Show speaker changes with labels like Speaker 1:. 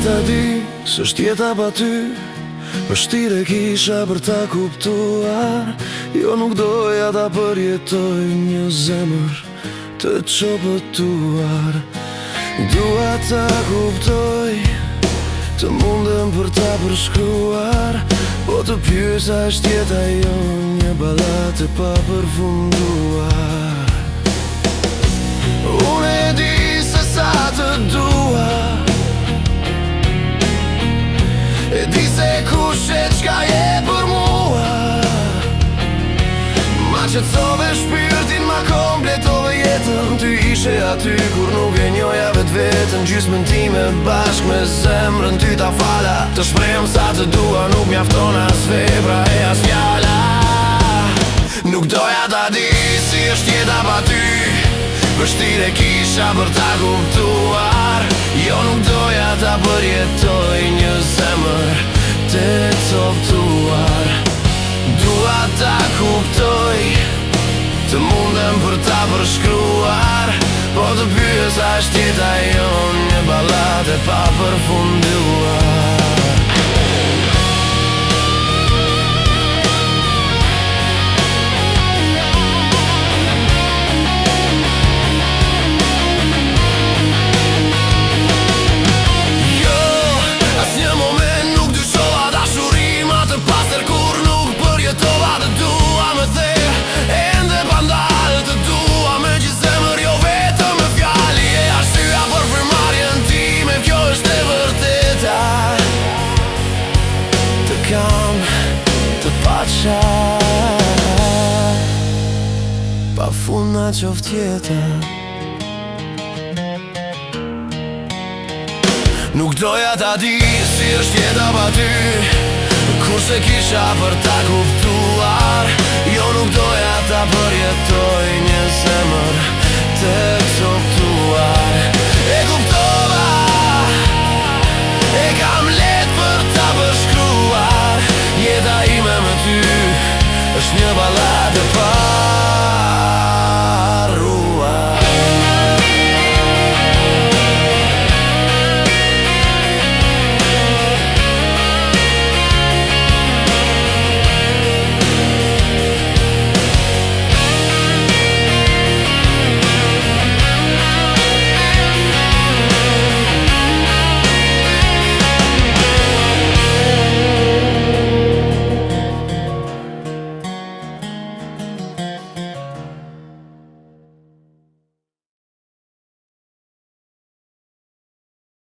Speaker 1: ta di, s'është jeta pa ty. Vështirë kisha për ta kuptuar. Jo nuk doja ta përjetoj një zemër të çopëtuar. Dua ta kuptoj, të mundem për ta përshkruar. Po të pyesa është jeta jo një balladë e pa përfunduar. Unë e di se sa të dua, e di se kush e çka je për mua. Ma qetësove shpirtin, ma kompletove jetën. Ty ishe aty kur nuk e njoja vetën. Gjysmën time bashk me zemrën ty ta fala. Të shprehem sa të dua, nuk mjafton as vepra e as fjala. Nuk doja ta di si është jeta pa ty. Vështirë kisha për ta kuptuar. Jo nuk doja ta përjetoj një zemër të coptuar. Dua ta kuptoj, të mundem për ta përshkruar. Po të pyesa është jeta jon një balladë e pa përfunduar. Pa fund na qoftë jeta. Nuk doja ta di si është jeta pa ty. Kurse kisha për ta kuptuar. Jo nuk doja ta përjetoj një zemër të coptuar.